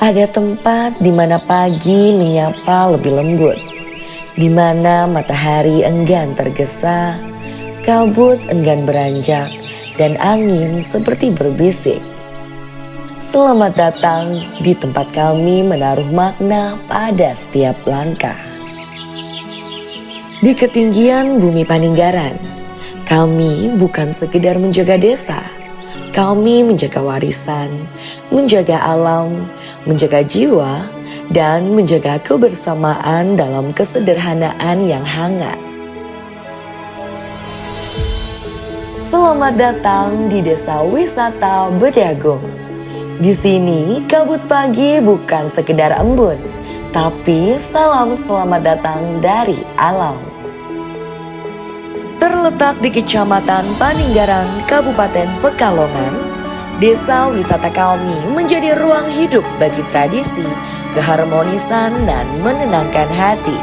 Ada tempat di mana pagi menyapa lebih lembut, di mana matahari enggan tergesa, kabut enggan beranjak, dan angin seperti berbisik. Selamat datang di tempat kami menaruh makna pada setiap langkah. Di ketinggian bumi Paninggaran, kami bukan sekedar menjaga desa. Kami menjaga warisan, menjaga alam, menjaga jiwa, dan menjaga kebersamaan dalam kesederhanaan yang hangat. Selamat datang di Desa Wisata Bedagung. Di sini kabut pagi bukan sekedar embun, tapi salam selamat datang dari alam. Terletak di Kecamatan Paninggaran, Kabupaten Pekalongan, desa wisata kami menjadi ruang hidup bagi tradisi, keharmonisan, dan menenangkan hati.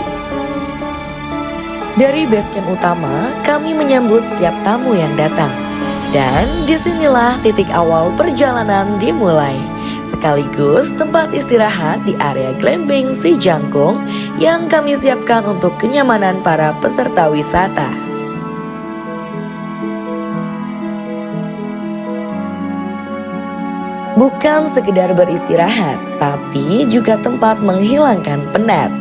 Dari basecamp utama, kami menyambut setiap tamu yang datang. Dan disinilah titik awal perjalanan dimulai, sekaligus tempat istirahat di area glamping Si Jangkung yang kami siapkan untuk kenyamanan para peserta wisata. Bukan sekedar beristirahat, tapi juga tempat menghilangkan penat.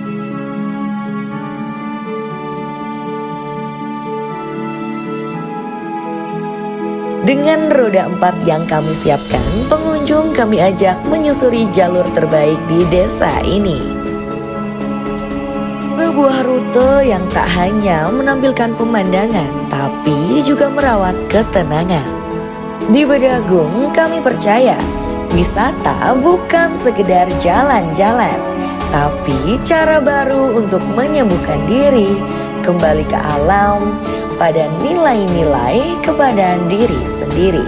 Dengan roda 4 yang kami siapkan, pengunjung kami ajak menyusuri jalur terbaik di desa ini. Sebuah rute yang tak hanya menampilkan pemandangan, tapi juga merawat ketenangan. Di Bedagung, kami percaya wisata bukan sekedar jalan-jalan, tapi cara baru untuk menyembuhkan diri, kembali ke alam, pada nilai-nilai kepada diri sendiri.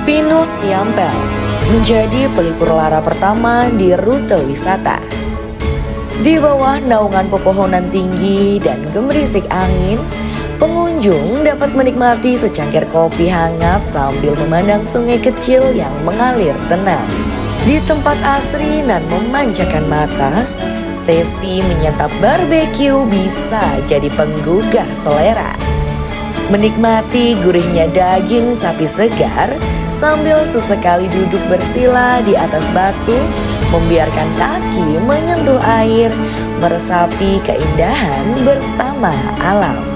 Pinus Siampel menjadi pelipur lara pertama di rute wisata. Di bawah naungan pepohonan tinggi dan gemerisik angin, pengunjung dapat menikmati secangkir kopi hangat sambil memandang sungai kecil yang mengalir tenang. Di tempat asri dan memanjakan mata, sesi menyantap barbeque bisa jadi penggugah selera. Menikmati gurihnya daging sapi segar sambil sesekali duduk bersila di atas batu, membiarkan kaki menyentuh air, meresapi keindahan bersama alam.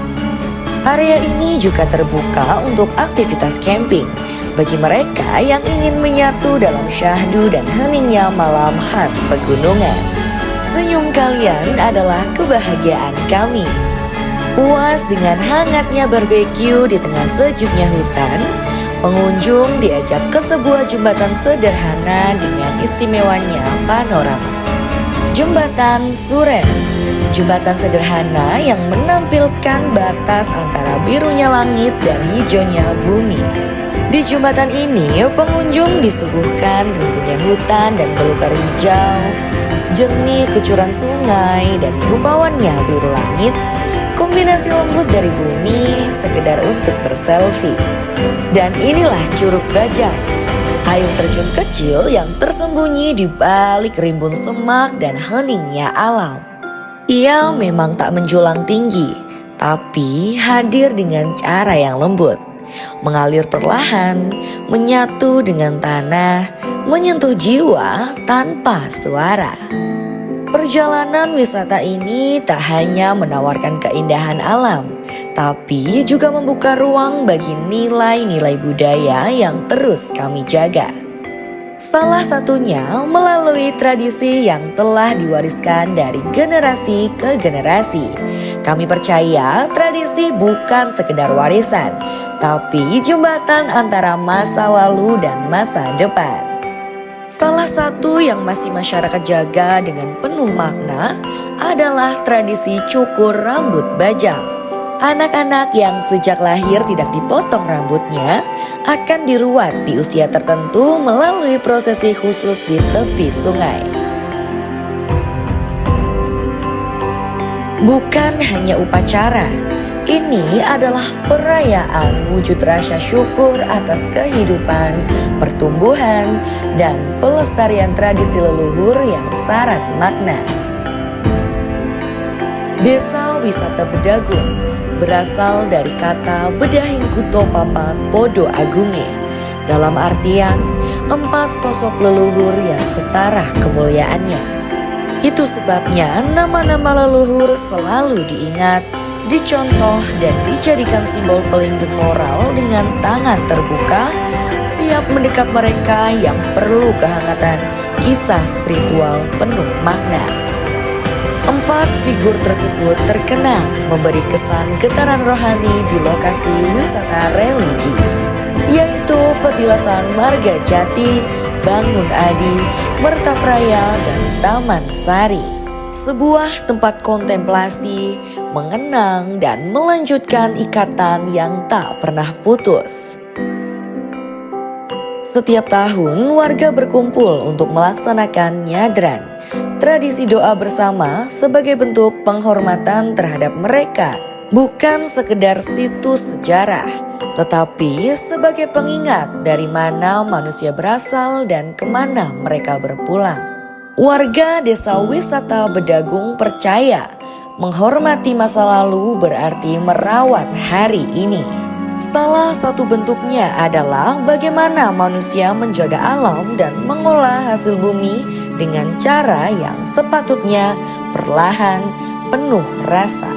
Area ini juga terbuka untuk aktivitas camping bagi mereka yang ingin menyatu dalam syahdu dan heningnya malam khas pegunungan. Senyum kalian adalah kebahagiaan kami. Puas dengan hangatnya barbeque di tengah sejuknya hutan, pengunjung diajak ke sebuah jembatan sederhana dengan istimewanya panorama. Jembatan Suren, jembatan sederhana yang menampilkan batas antara birunya langit dan hijaunya bumi. Di jembatan ini, pengunjung disuguhkan rimbunnya hutan dan belukar hijau, jernih kecuran sungai, dan rupawannya biru langit, kombinasi lembut dari bumi sekedar untuk berselfie. Dan inilah Curug Bajang, air terjun kecil yang tersembunyi di balik rimbun semak dan heningnya alam. Ia memang tak menjulang tinggi, tapi hadir dengan cara yang lembut, mengalir perlahan, menyatu dengan tanah, menyentuh jiwa tanpa suara. Perjalanan wisata ini tak hanya menawarkan keindahan alam, tapi juga membuka ruang bagi nilai-nilai budaya yang terus kami jaga. Salah satunya melalui tradisi yang telah diwariskan dari generasi ke generasi. Kami percaya tradisi bukan sekedar warisan, tapi jembatan antara masa lalu dan masa depan. Salah satu yang masih masyarakat jaga dengan penuh makna adalah tradisi cukur rambut bajang. Anak-anak yang sejak lahir tidak dipotong rambutnya akan diruat di usia tertentu melalui prosesi khusus di tepi sungai. Bukan hanya upacara, Ini adalah perayaan wujud rasa syukur atas kehidupan, pertumbuhan, dan pelestarian tradisi leluhur yang syarat makna. Desa Wisata Bedagung berasal dari kata Bedahing Kuto Papat Podo Agunge, dalam artian 4 sosok leluhur yang setara kemuliaannya. Itu sebabnya nama-nama leluhur selalu diingat, dicontoh, dan dijadikan simbol pelindung moral dengan tangan terbuka, siap mendekap mereka yang perlu kehangatan kisah spiritual penuh makna. 4 figur tersebut terkenal memberi kesan getaran rohani di lokasi wisata religi, yaitu Petilasan Marga Jati, Bangun Adi, Mertapraya, dan Taman Sari. Sebuah tempat kontemplasi, mengenang, dan melanjutkan ikatan yang tak pernah putus. Setiap tahun warga berkumpul untuk melaksanakan nyadran, tradisi doa bersama sebagai bentuk penghormatan terhadap mereka, bukan sekedar situs sejarah, tetapi sebagai pengingat dari mana manusia berasal dan kemana mereka berpulang. Warga Desa Wisata Bedagung percaya menghormati masa lalu berarti merawat hari ini. Salah satu bentuknya adalah bagaimana manusia menjaga alam dan mengolah hasil bumi dengan cara yang sepatutnya, perlahan, penuh rasa.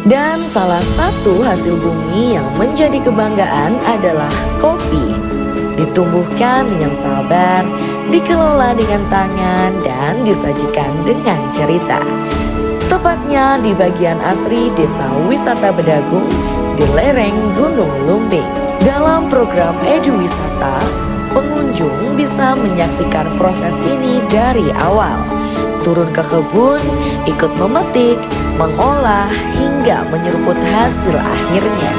Dan salah satu hasil bumi yang menjadi kebanggaan adalah kopi. Ditumbuhkan dengan sabar, dikelola dengan tangan, dan disajikan dengan cerita. Tepatnya di bagian asri Desa Wisata Bedagung di lereng Gunung Lumping. Dalam program Edu Wisata, pengunjung bisa menyaksikan proses ini dari awal. Turun ke kebun, ikut memetik, mengolah, hingga menyeruput hasil akhirnya.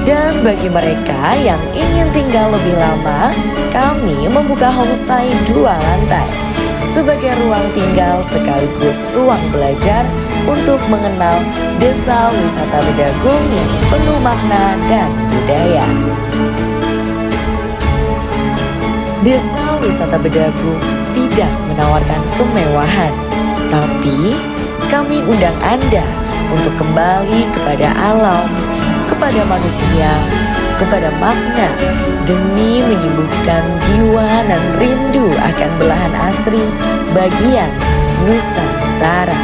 Dan bagi mereka yang ingin tinggal lebih lama, kami membuka homestay 2 lantai sebagai ruang tinggal sekaligus ruang belajar untuk mengenal Desa Wisata Bedagung yang penuh makna dan budaya. Desa Wisata Bedagung tidak menawarkan kemewahan, tapi kami undang Anda untuk kembali kepada alam, kepada manusia, kepada makna, demi menyembuhkan jiwa dan rindu akan belahan asri bagian Nusantara.